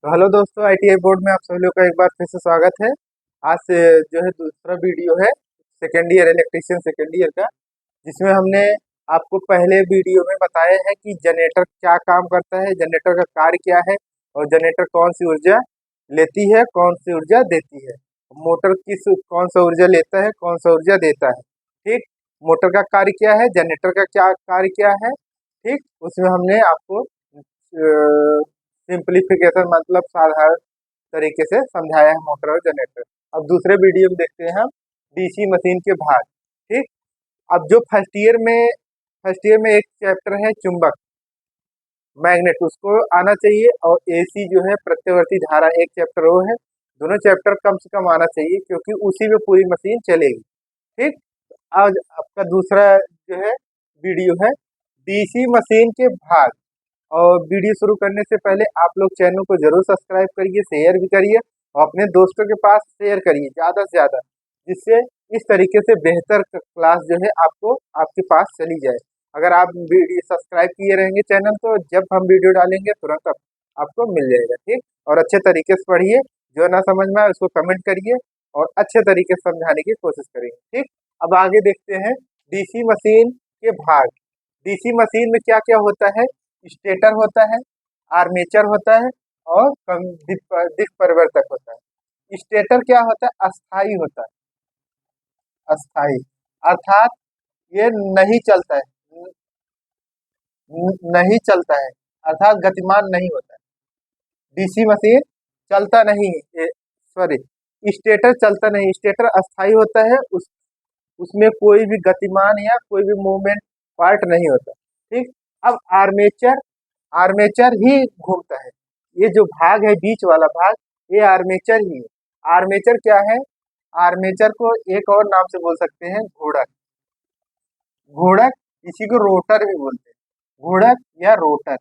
तो हेलो दोस्तों, ITI board में आप सभी लोग का एक बार फिर से स्वागत है। आज से जो है दूसरा वीडियो है second year electrician second year का, जिसमें हमने आपको पहले वीडियो में बताया है कि जनरेटर क्या काम करता है, जनरेटर का कार्य क्या है और जनरेटर कौन सी ऊर्जा लेती है, कौन सी ऊर्जा देती है। मोटर कौन सा ऊर्जा लेता है, कौन सा ऊर्जा देता है। ठीक, मोटर का कार्य क्या है, जनरेटर का क्या कार्य क्या है। ठीक, उसमें हमने आपको सिंप्लीफिकेशन मतलब साधारण तरीके से समझाया है मोटर और जनरेटर। अब दूसरे वीडियो में देखते हैं हम डीसी मशीन के भाग। ठीक, अब जो फर्स्ट ईयर में एक चैप्टर है चुंबक मैग्नेट, उसको आना चाहिए, और एसी जो है प्रत्यावर्ती धारा एक चैप्टर वो है। दोनों चैप्टर कम से कम आना चाहिए क्योंकि उसी में पूरी मशीन चलेगी। ठीक, आज आपका दूसरा जो है वीडियो है डीसी मशीन के भाग। और वीडियो शुरू करने से पहले आप लोग चैनल को जरूर सब्सक्राइब करिए, शेयर भी करिए और अपने दोस्तों के पास शेयर करिए ज़्यादा से ज़्यादा, जिससे इस तरीके से बेहतर क्लास जो है आपको आपके पास चली जाए। अगर आप वीडियो सब्सक्राइब किए रहेंगे चैनल, तो जब हम वीडियो डालेंगे तुरंत आपको मिल जाएगा। ठीक, और अच्छे तरीके से पढ़िए, जो ना समझ में आए उसको कमेंट करिए और अच्छे तरीके से समझाने की कोशिश करेंगे। ठीक, अब आगे देखते हैं डीसी मशीन के भाग। डीसी मशीन में क्या क्या होता है। स्टेटर होता है, आर्मेचर होता है और दिक् परिवर्तक होता है। स्टेटर क्या होता है, अस्थाई होता है। अस्थाई अर्थात ये नहीं चलता है, नहीं चलता है अर्थात गतिमान नहीं होता है। डीसी मशीन चलता नहीं है, सॉरी, स्टेटर चलता नहीं, स्टेटर अस्थाई होता है। उसमें कोई भी गतिमान या कोई भी मूवमेंट पार्ट नहीं होता। ठीक, अब आर्मेचर आर्मेचर ही घूमता है। ये जो भाग है बीच वाला भाग, ये आर्मेचर ही है। आर्मेचर क्या है, आर्मेचर को एक और नाम से बोल सकते हैं घोड़क। घोड़क, इसी को रोटर भी बोलते हैं, घोड़क या रोटर,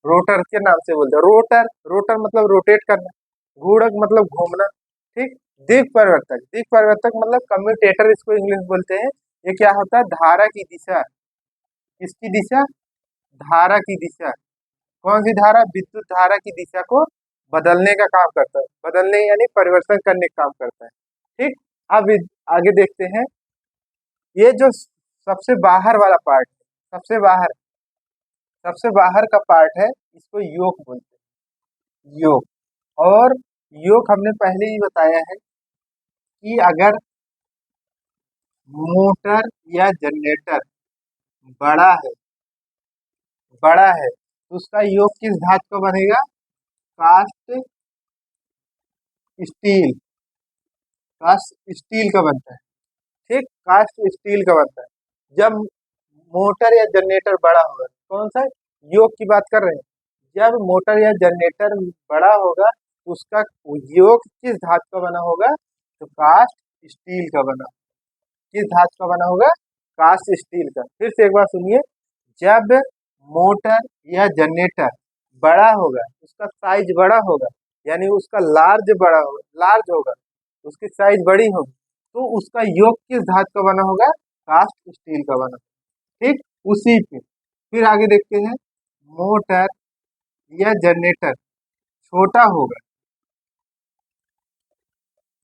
रोटर के नाम से बोलते हैं। रोटर रोटर मतलब रोटेट करना, घोड़क मतलब घूमना। ठीक, दिक् परिवर्तक मतलब कम्यूटेटर, इसको इंग्लिश में बोलते हैं। ये क्या होता है, धारा की दिशा, किसकी दिशा, धारा की दिशा। कौन सी धारा, विद्युत धारा की दिशा को बदलने का काम करता है, बदलने यानी परिवर्तन करने का काम करता है। ठीक, अब आगे देखते हैं। ये जो सबसे बाहर वाला पार्ट है, सबसे बाहर का पार्ट है, इसको योक बोलते हैं, योक। और योक हमने पहले ही बताया है कि अगर मोटर या जनरेटर बड़ा है बड़ा है तो उसका योग किस धातु का बनेगा, कास्ट स्टील, कास्ट स्टील का बनता है। ठीक, कास्ट स्टील का बनता है। जब मोटर या जनरेटर बड़ा होगा, कौन सा योग की बात कर रहे हैं, जब मोटर या जनरेटर बड़ा होगा तो उसका योग किस धातु का बना होगा, तो कास्ट स्टील का बना। किस धातु का बना होगा, कास्ट स्टील का। फिर से एक बार सुनिए, जब मोटर या जनरेटर बड़ा होगा, उसका साइज बड़ा होगा, यानी उसका लार्ज होगा, उसकी साइज बड़ी होगी, तो उसका योग किस धातु का बना होगा, कास्ट स्टील का बना। ठीक, उसी पे फिर आगे देखते हैं। मोटर या जनरेटर छोटा होगा,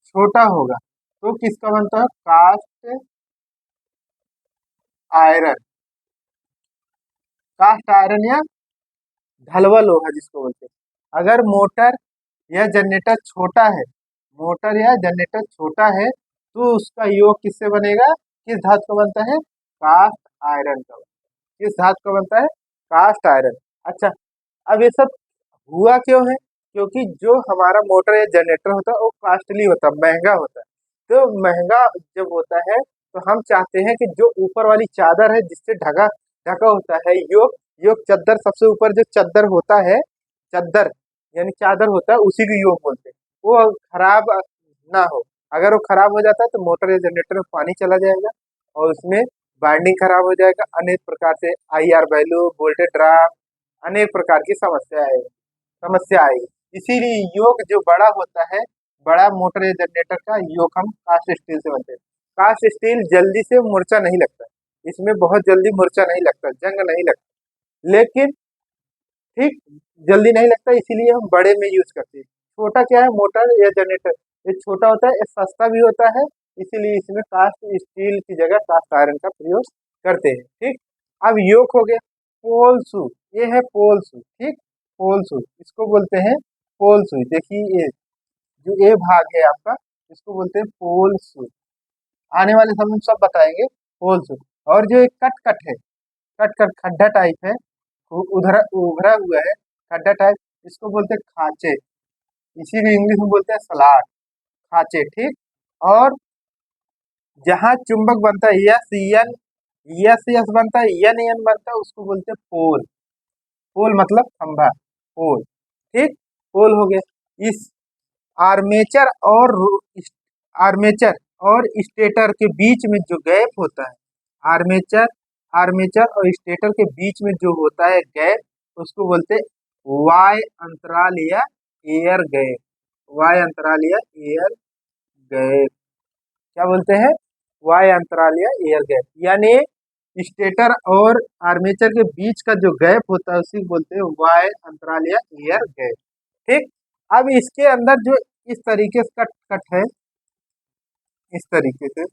छोटा होगा तो किसका बनता है, कास्ट आयरन, कास्ट आयरन या ढलवा लोहा जिसको बोलते हैं। अगर मोटर या जनरेटर छोटा है, मोटर या जनरेटर छोटा है तो उसका योग किससे बनेगा, किस धातु का बनता है, कास्ट आयरन का। किस धातु का बनता है, कास्ट आयरन। अच्छा, अब ये सब हुआ क्यों है, क्योंकि जो हमारा मोटर या जनरेटर होता है वो कॉस्टली होता है, महंगा होता है। तो महंगा जब होता है तो हम चाहते हैं कि जो ऊपर वाली चादर है जिससे ढका ढका होता है, योग योग चद्दर, सबसे ऊपर जो चद्दर होता है, चद्दर यानी चादर होता है, उसी को योग बोलते हैं। वो खराब ना हो, अगर वो खराब हो जाता है तो मोटर या जनरेटर में पानी चला जाएगा और उसमें बाइंडिंग खराब हो जाएगा, अनेक प्रकार से IR वैल्यू, वोल्टेज ड्रॉप, अनेक प्रकार की समस्या आएगी। इसीलिए योग जो बड़ा होता है, बड़ा मोटर या जनरेटर का योग हम कास्ट स्टील से बनते हैं। कास्ट स्टील जल्दी से मुरचा नहीं लगता, इसमें बहुत जल्दी मुरचा नहीं लगता, जंग नहीं लगता। लेकिन ठीक, जल्दी नहीं लगता, इसीलिए हम बड़े में यूज करते हैं। छोटा क्या है, मोटर या जनरेटर, ये छोटा होता है, ये सस्ता भी होता है, इसीलिए इसमें कास्ट स्टील की जगह कास्ट आयरन का प्रयोग करते हैं। ठीक, अब योक हो गया, पोल शू, ये है पोल शू। ठीक, पोल शू इसको बोलते हैं पोल शू। देखिए ये जो ये भाग है आपका, इसको बोलते हैं पोल शू। आने वाले समय में सब बताएंगे पोल शू। और जो एक कट कट है, कट कट खड्डा टाइप है, उधर उभरा हुआ है खड्डा टाइप, इसको बोलते हैं खांचे, इसी को इंग्लिश में बोलते हैं सलाड, खांचे। ठीक, और जहाँ चुंबक बनता है यस यन, यस यस बनता है, यन यन बनता है, उसको बोलते हैं पोल। पोल मतलब खंभा, पोल। ठीक, पोल हो गया। इस आर्मेचर और आर्मेचर और स्टेटर के बीच में जो गैप होता है, आर्मेचर आर्मेचर और स्टेटर के बीच में जो होता है गैप, उसको बोलते हैं वाय अंतराल या एयर गैप, वाय अंतराल या एयर गैप। क्या बोलते हैं, वाय अंतराल या एयर गैप, यानी स्टेटर और आर्मेचर के बीच का जो गैप होता है उसी को बोलते हैं वाय अंतराल या एयर गैप। ठीक, अब इसके अंदर जो इस तरीके से कट कट है, इस तरीके से,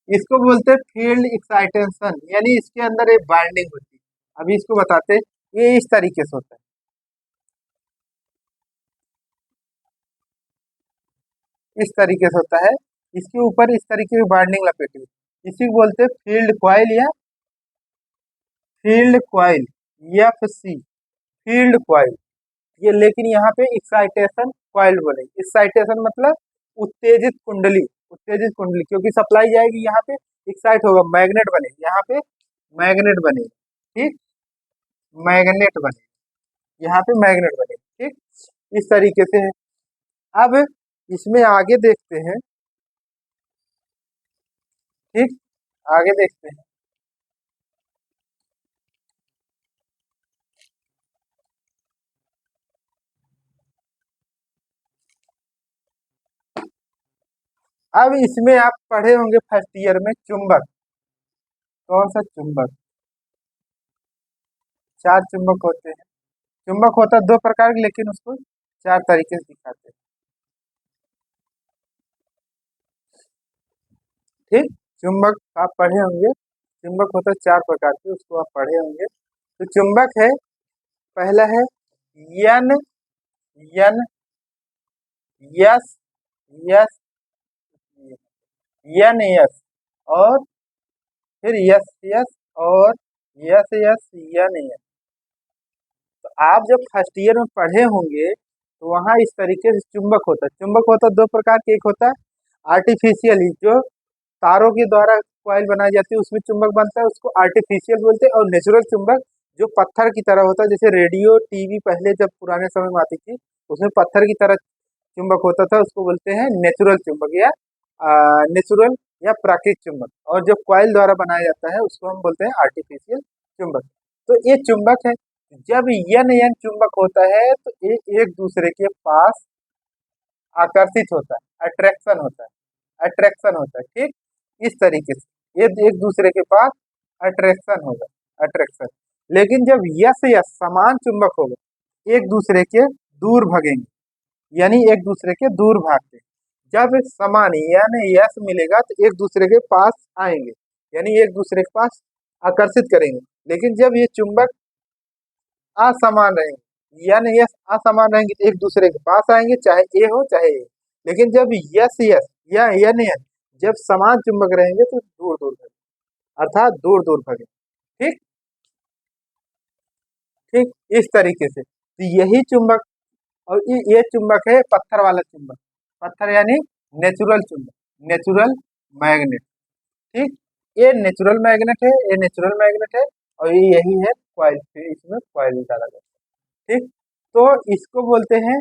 इसको बोलते हैं फील्ड एक्साइटेशन, यानी इसके अंदर एक बाइंडिंग होती है। अभी इसको बताते हैं, ये इस तरीके से होता है, इस तरीके से होता है, इसके ऊपर इस तरीके की बाइंडिंग लपेटी हुई, इसी को बोलते हैं फील्ड कॉइल या field coil, F C, field coil. ये लेकिन यहाँ पे एक्साइटेशन कॉइल बोले, एक्साइटेशन मतलब उत्तेजित कुंडली, उत्तेजित कुंडली, क्योंकि सप्लाई जाएगी यहाँ पे, एक्साइट होगा, मैग्नेट बने यहाँ पे, मैग्नेट बने। ठीक, मैग्नेट बने, यहाँ पे मैग्नेट बने। ठीक, इस तरीके से है। अब इसमें आगे देखते हैं। ठीक, आगे देखते हैं। अब इसमें आप पढ़े होंगे फर्स्ट ईयर में चुंबक, कौन सा चुंबक, चार चुंबक होते हैं। चुंबक होता है दो प्रकार के, लेकिन उसको चार तरीके से दिखाते हैं। ठीक, चुंबक आप पढ़े होंगे, चुंबक होता है चार प्रकार के, उसको आप पढ़े होंगे। तो चुंबक है, पहला है यन, यन, यस, यस, यन यस, और फिर यस यस, और यस यस, यन यस। तो आप जब फर्स्ट ईयर में पढ़े होंगे तो वहाँ इस तरीके से चुंबक होता है। चुंबक होता है दो प्रकार के, एक होता है आर्टिफिशियल, जो तारों के द्वारा कॉइल बनाई जाती है उसमें चुंबक बनता है, उसको आर्टिफिशियल बोलते हैं। और नेचुरल चुंबक जो पत्थर की तरह होता है, जैसे रेडियो टीवी पहले जब पुराने समय में आती थी, उसमें पत्थर की तरह चुंबक होता था, उसको बोलते हैं नेचुरल चुंबक या नेचुरल या प्राकृतिक चुंबक। और जो कॉइल द्वारा बनाया जाता है उसको हम बोलते हैं आर्टिफिशियल चुंबक। तो ये चुंबक है। जब यन यन चुंबक होता है तो ये एक दूसरे के पास आकर्षित होता है, अट्रैक्शन होता है, अट्रैक्शन होता है। ठीक, इस तरीके से ये एक दूसरे के पास अट्रैक्शन होगा, अट्रैक्शन। लेकिन जब यस यस समान चुंबक होगा, एक दूसरे के दूर भगेंगे, यानी एक दूसरे के दूर भागते हैं। जब समान यानी यस मिलेगा तो एक दूसरे के पास आएंगे, यानी एक दूसरे के पास आकर्षित करेंगे। लेकिन जब ये चुंबक असमान रहेंगे, यानी यस असमान रहेंगे, तो एक दूसरे के पास आएंगे, चाहे ए हो चाहे ए। लेकिन जब यस यस या यन यन जब समान चुंबक रहेंगे तो दूर दूर भगे, अर्थात दूर दूर भगे। ठीक, ठीक, इस तरीके से। तो यही चुंबक, और ये चुंबक है पत्थर वाला चुंबक, पत्थर यानी नेचुरल चुंबक, नेचुरल मैग्नेट। ठीक, ये नेचुरल मैग्नेट है, ये नेचुरल मैग्नेट है, और ये यही है कॉइल, फिर इसमें कॉइल डाला जाता है। ठीक, तो इसको बोलते हैं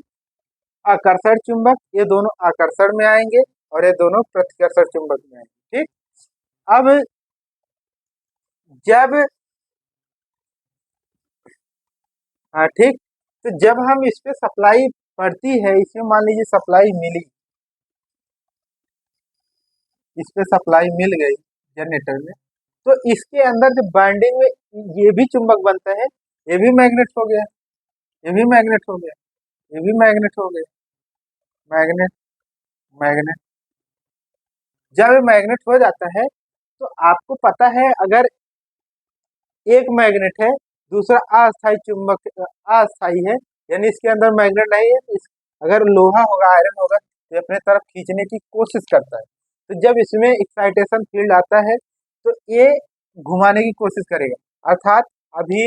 आकर्षण चुंबक, ये दोनों आकर्षण में आएंगे और ये दोनों प्रतिकर्षण चुंबक में आएंगे। ठीक, अब जब, हाँ ठीक, तो जब हम इस पे सप्लाई पड़ती है, इसमें मान लीजिए सप्लाई मिली, इस पे सप्लाई मिल गई जनरेटर में, तो इसके अंदर जब बाइंडिंग में ये भी चुंबक बनता है, ये भी मैग्नेट हो गया, ये भी मैग्नेट हो गया, ये भी मैग्नेट हो गया, मैग्नेट, मैग्नेट। जब ये मैग्नेट हो जाता है तो आपको पता है, अगर एक मैग्नेट है, दूसरा अस्थायी चुंबक अस्थायी है, यानी इसके अंदर मैग्नेट नहीं है, तो अगर लोहा होगा, आयरन होगा, तो ये अपने तरफ खींचने की कोशिश करता है। तो जब इसमें एक्साइटेशन फील्ड आता है तो ये घुमाने की कोशिश करेगा, अर्थात अभी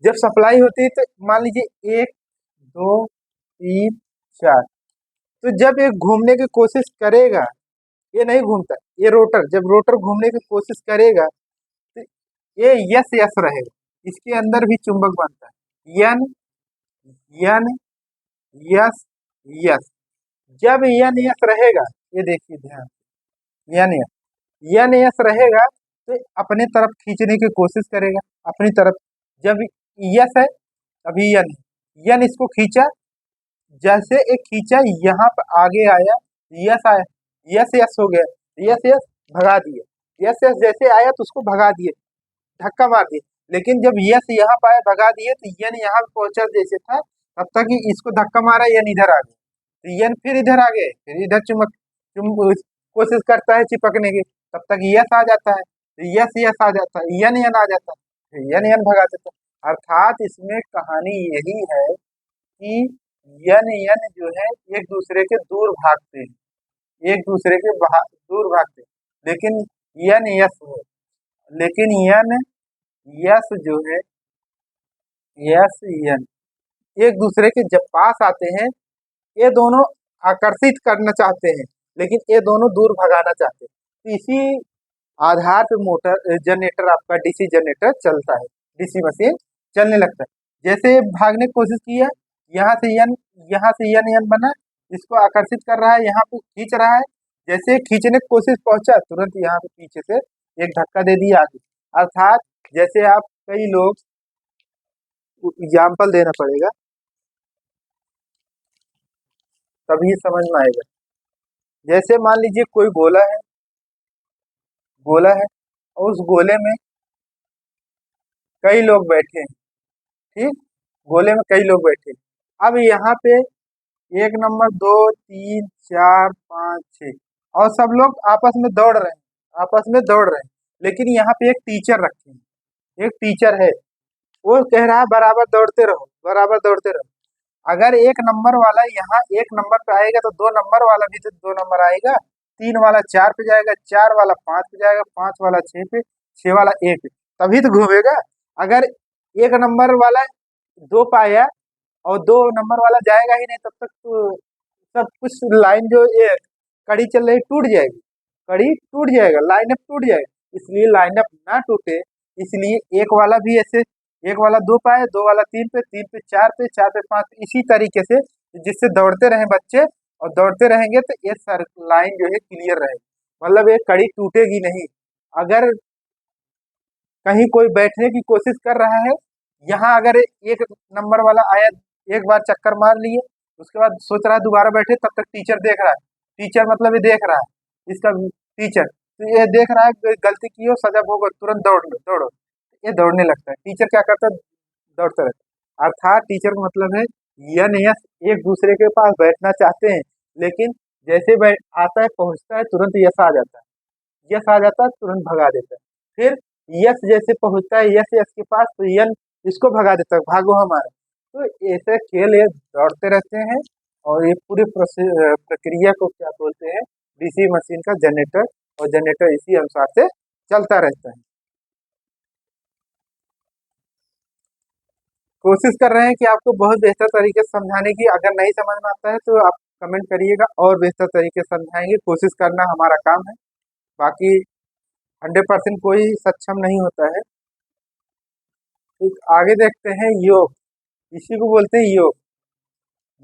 जब सप्लाई होती है तो मान लीजिए एक, दो, तीन, चार, तो जब ये घूमने की कोशिश करेगा, ये नहीं घूमता, ये रोटर, जब रोटर घूमने की कोशिश करेगा तो ये यस यस रहेगा, इसके अंदर भी चुंबक बनता है, यन, यन, यस, यस। जब यन यस रहेगा, ये देखिए ध्यान, यन यस, यन यस रहेगा तो अपने तरफ खींचने की कोशिश करेगा, अपनी तरफ। जब यस है अभी यन है, यन इसको खींचा, जैसे एक खींचा यहाँ पर आगे आया, यस आया, यस यस हो गया, यस यस भगा दिए, यस यस जैसे आया तो उसको भगा दिए, धक्का मार दिए। लेकिन जब यस यहाँ पाए भगा दिए तो यन यहाँ पे पहुंचा जैसे था, तब तक ही इसको धक्का मारा, यन इधर आ गया, तो यन फिर इधर आ गए, फिर इधर कोशिश करता है चिपकने की, तब तक यस आ जाता है, तो यस यस आ जाता है, यन यन आ जाता है, फिर यन यन भगा देता है। अर्थात इसमें कहानी यही है कि यन यन जो है एक दूसरे के दूर भागते हैं, एक दूसरे के दूर भागते हैं, लेकिन यन यस हो, लेकिन यन यस जो है, यस यन एक दूसरे के जब पास आते हैं, ये दोनों आकर्षित करना चाहते हैं, लेकिन ये दोनों दूर भगाना चाहते हैं, तो इसी आधार पे मोटर जनरेटर, आपका डीसी जनरेटर चलता है, डीसी मशीन चलने लगता है। जैसे भागने की कोशिश किया, यहाँ से यन, यहाँ से यन यन बना, इसको आकर्षित कर रहा है, यहाँ पे खींच रहा है, जैसे खींचने की कोशिश पहुंचा, तुरंत यहाँ पे पीछे से एक धक्का दे दिया आगे। अर्थात जैसे आप, कई लोग, एग्जाम्पल देना पड़ेगा तभी समझ में आएगा। जैसे मान लीजिए कोई गोला है, गोला है, और उस गोले में कई लोग बैठे हैं, ठीक, गोले में कई लोग बैठे हैं। अब यहाँ पे एक नंबर, दो, तीन, चार, पाँच, छः, और सब लोग आपस में दौड़ रहे हैं, आपस में दौड़ रहे हैं, लेकिन यहाँ पे एक टीचर रखे हैं, एक टीचर है, वो कह रहा है बराबर दौड़ते रहो, बराबर दौड़ते रहो। अगर एक नंबर वाला यहाँ एक नंबर पे आएगा तो दो नंबर वाला भी तो दो नंबर आएगा, तीन वाला चार पे जाएगा, चार वाला पाँच पे जाएगा, पाँच वाला छः पे, छः वाला एक पे, तभी तो घूमेगा। अगर एक नंबर वाला दो पाया और दो नंबर वाला जाएगा ही नहीं, तब तक तो सब कुछ लाइन जो ये कड़ी चल रही टूट जाएगी, कड़ी टूट जाएगा, लाइनअप टूट जाएगा। इसलिए लाइनअप ना टूटे, इसलिए एक वाला भी ऐसे, एक वाला दो पाए, दो वाला तीन पे, तीन पे चार पे, चार पे पाँच पे, इसी तरीके से, जिससे दौड़ते रहें बच्चे, और दौड़ते रहेंगे तो ये सर लाइन जो है क्लियर रहेगी, मतलब ये कड़ी टूटेगी नहीं। अगर कहीं कोई बैठने की कोशिश कर रहा है, यहाँ अगर एक नंबर वाला आया, एक बार चक्कर मार लिए, उसके बाद सोच रहा है दोबारा बैठे, तब तक टीचर देख रहा है, टीचर मतलब ये देख रहा है, इसका टीचर, तो ये देख रहा है कि गलती की हो, सजा भोगो, तुरंत दौड़ लो, दौड़ो, ये दौड़ने लगता है। टीचर क्या करता है, दौड़ता रहता है। अर्थात टीचर का मतलब है यन यस एक दूसरे के पास बैठना चाहते हैं, लेकिन जैसे बैठ आता है, पहुंचता है, तुरंत यस आ जाता है, यस आ जाता है, तुरंत भगा देता है। फिर यस जैसे पहुंचता है यस यस के पास, तो यन इसको भगा देता है, भागो हमारा। तो ऐसे खेल ये दौड़ते रहते हैं, और ये पूरी प्रक्रिया को क्या बोलते हैं, डीसी मशीन का जनरेटर, और जनरेटर इसी अनुसार से चलता रहता है। कोशिश कर रहे हैं कि आपको बहुत बेहतर तरीके से समझाने की, अगर नहीं समझ में आता है तो आप कमेंट करिएगा, और बेहतर तरीके से समझाएंगे, कोशिश करना हमारा काम है। बाकी 100% कोई सक्षम नहीं होता है। एक आगे देखते हैं योग, इसी को बोलते हैं योग।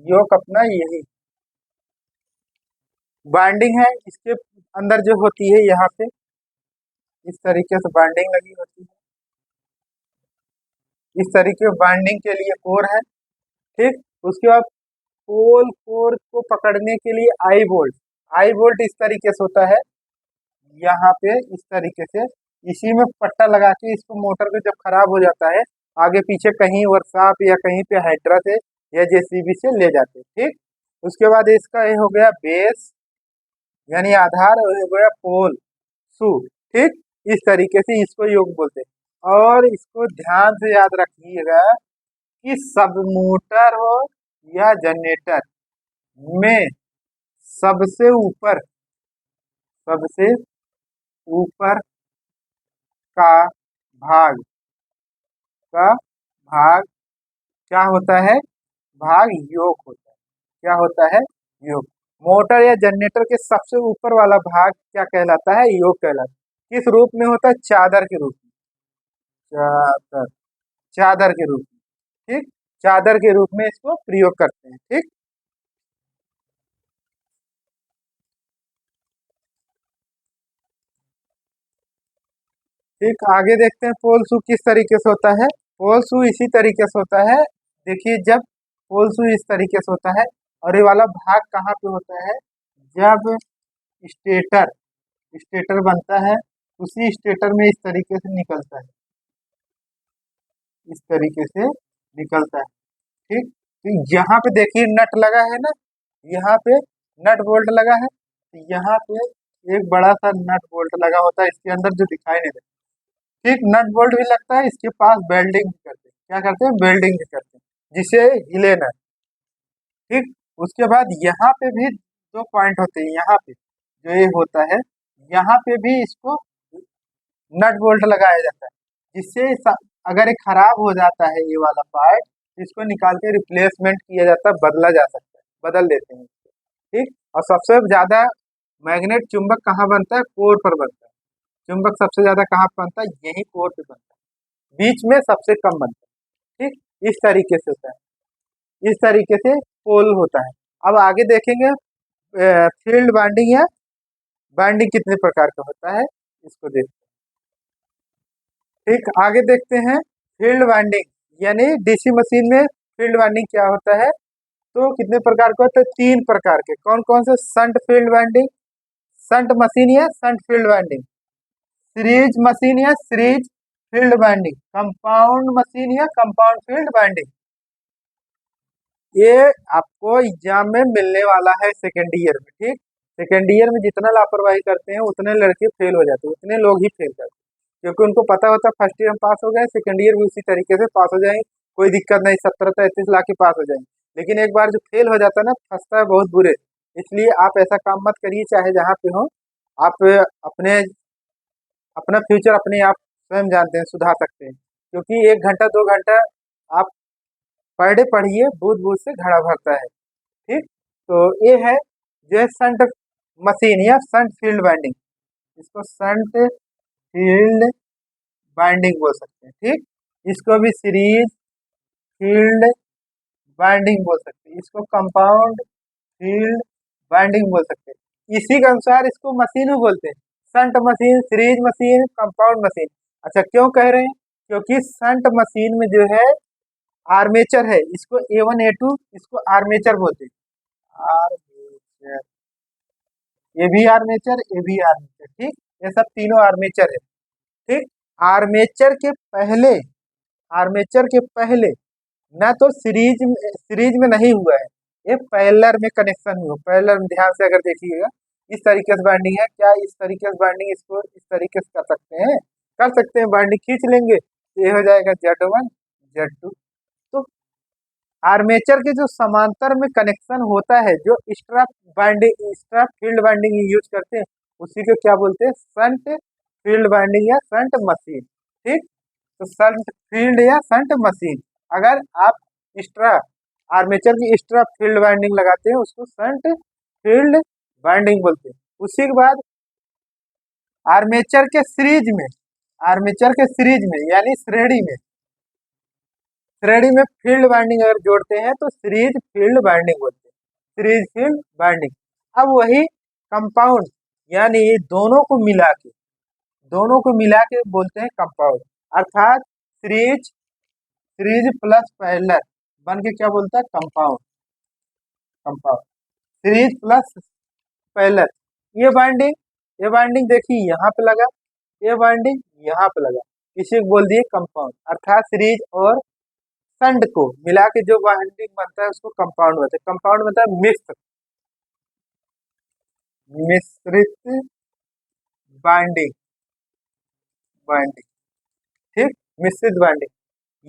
योग अपना यही बाइंडिंग है, इसके अंदर जो होती है, यहाँ पे इस तरीके से बाइंडिंग लगी होती है, इस तरीके से बाइंडिंग के लिए कोर है, ठीक। उसके बाद पोल कोर को पकड़ने के लिए आई बोल्ट इस तरीके से होता है, यहाँ पे इस तरीके से इसी में पट्टा लगा के इसको मोटर को जब खराब हो जाता है आगे पीछे कहीं वर्कशॉप या कहीं पे हाइड्रा से या जेसीबी से ले जाते हैं। ठीक, उसके बाद इसका ये हो गया बेस यानी आधार, और हो गया पोल सू। ठीक, इस तरीके से इसको योग बोलते हैं। और इसको ध्यान से याद रखिएगा कि सब मोटर हो या जनरेटर में सबसे ऊपर ऊपर का भाग का भाग क्या होता है? भाग योक होता है। क्या होता है? योक। मोटर या जनरेटर के सबसे ऊपर वाला भाग क्या कहलाता है? योक कहलाता है। किस रूप में होता है? चादर के रूप में। चादर, चादर के रूप में। ठीक, चादर के रूप में इसको प्रयोग करते हैं। ठीक, ठीक, आगे देखते हैं पोल शू किस तरीके से होता है। पोल शू इसी तरीके से होता है। देखिए, जब पोल शू इस तरीके से होता है और ये वाला भाग कहाँ पे होता है? जब स्टेटर स्टेटर बनता है, उसी स्टेटर में इस तरीके से निकलता है, इस तरीके से निकलता है। ठीक, तो यहाँ पे देखिए नट लगा है ना, यहाँ पे नट बोल्ट लगा है, तो यहाँ पे एक बड़ा सा नट बोल्ट लगा होता है इसके अंदर जो दिखाई नहीं देता। ठीक, नट बोल्ट भी लगता है, इसके पास वेल्डिंग भी करते हैं। क्या करते हैं? वेल्डिंग भी करते हैं, जिसे हिले ना। ठीक, उसके बाद यहाँ पे भी दो पॉइंट होते हैं, यहाँ पे जो ये होता है, यहाँ पे भी इसको नट बोल्ट लगाया जाता है, जिससे अगर ये खराब हो जाता है ये वाला पार्ट, इसको निकाल के रिप्लेसमेंट किया जाता है, बदला जा सकता है, बदल देते हैं इसको। ठीक, और सबसे ज्यादा मैग्नेट चुंबक कहाँ बनता है? कोर पर बनता है। चुंबक सबसे ज्यादा कहाँ पर बनता है? यही कोर पे बनता है, बीच में सबसे कम बनता है। ठीक, इस तरीके से होता है, इस तरीके से पोल होता है। अब आगे देखेंगे फील्ड बाइंडिंग या बाइंडिंग कितने प्रकार का होता है, इसको देखते हैं। ठीक, आगे देखते हैं फील्ड बाइंडिंग यानी डीसी मशीन में फील्ड बाइंडिंग क्या होता है। तो कितने प्रकार का होता है? तीन प्रकार के। कौन कौन से? Shunt field winding, shunt machine या shunt field winding, series machine या series field winding, compound machine या कंपाउंड फील्ड बाइंडिंग। ये आपको एग्जाम में मिलने वाला है सेकेंड ईयर में। ठीक, सेकेंड ईयर में जितना लापरवाही करते हैं उतने लड़के फेल हो जाते हैं, उतने लोग ही फेल करते हैं, क्योंकि उनको पता होता है फर्स्ट ईयर में पास हो गए, सेकेंड ईयर भी उसी तरीके से पास हो जाएंगे, कोई दिक्कत नहीं, 70-33 ला के पास हो जाएंगे। लेकिन एक बार जो फेल हो जाता है ना, फंसता है बहुत बुरे। इसलिए आप ऐसा काम मत करिए, चाहे जहाँ पे हो। आप अपने अपना फ्यूचर अपने आप स्वयं जानते हैं, सुधार सकते हैं, क्योंकि 1 घंटा 2 घंटा आप पर डे पढ़िए, बूझ बूझ से घड़ा भरता है। ठीक, तो ये है जो संट मशीन या संट फील्ड बाइंडिंग, इसको संट फील्ड बाइंडिंग बोल सकते हैं। ठीक, इसको भी सीरीज फील्ड बाइंडिंग बोल सकते हैं, इसको कंपाउंड फील्ड बाइंडिंग बोल सकते हैं। इसी के अनुसार इसको मशीन भी बोलते हैं, shunt machine, series machine, compound machine. अच्छा, क्यों कह रहे हैं? क्योंकि संट मशीन में जो है आर्मेचर है, इसको A1 A2 इसको आर्मेचर बोलते हैं। आर्मेचर, ये भी आर्मेचर, ये भी आर्मेचर। ठीक, ये सब तीनों आर्मेचर है। ठीक, आर्मेचर के पहले आर्मेचर के पहले ना तो सीरीज में नहीं हुआ है, ये पैरेलल में कनेक्शन हुआ। पैरेलल में ध्यान से अगर देखिएगा, इस तरीके से बाइंडिंग है, क्या इस तरीके से बाइंडिंग इसको इस तरीके से कर सकते हैं? कर सकते हैं, बाइंडिंग खींच लेंगे तो ये हो जाएगा Z1 Z2। तो आर्मेचर के जो समांतर में कनेक्शन होता है, जो extra binding extra field binding use करते हैं, उसी को क्या बोलते हैं? शंट फील्ड बाइंडिंग या शंट मशीन। ठीक, तो शंट फील्ड या शंट मशीन, अगर आप एक्स्ट्रा आर्मेचर की एक्स्ट्रा फील्ड बाइंडिंग लगाते हैं उसको शंट फील्ड बाइंडिंग बोलते हैं। उसी के बाद आर्मेचर के सीरीज में आर्मेचर के सीरीज में यानी श्रेणी में फील्ड बाइंडिंग अगर जोड़ते हैं तो सीरीज फील्ड बाइंडिंग बोलते हैं, सीरीज फील्ड बाइंडिंग। अब वही कंपाउंड यानी दोनों को मिला के बोलते हैं कंपाउंड, अर्थात सीरीज सीरीज प्लस पैरेलल बन के क्या बोलता है? Compound. Compound. Series plus parallel, ये बाइंडिंग देखिए यहाँ पे लगा, ये बाइंडिंग यहाँ पे लगा, इसी को बोल दिए कंपाउंड। अर्थात सीरीज और संड को मिला के जो बाइंडिंग बनता है उसको कंपाउंड बनता है। कंपाउंड बनता है मिश्रित बाइंडिंग, बाइंडिंग, ठीक, मिश्रित बाइंडिंग।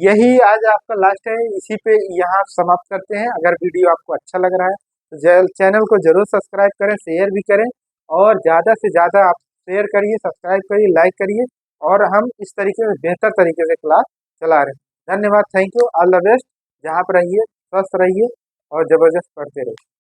यही आज आपका लास्ट है, इसी पे यहाँ समाप्त करते हैं। अगर वीडियो आपको अच्छा लग रहा है तो चैनल को जरूर सब्सक्राइब करें, शेयर भी करें, और ज़्यादा से ज़्यादा आप शेयर करिए, सब्सक्राइब करिए, लाइक करिए, और हम इस तरीके से बेहतर तरीके से क्लास चला रहे हैं। धन्यवाद, thank you, all the best. जहाँ पर रहिए स्वस्थ रहिए और ज़बरदस्त पढ़ते रहिए।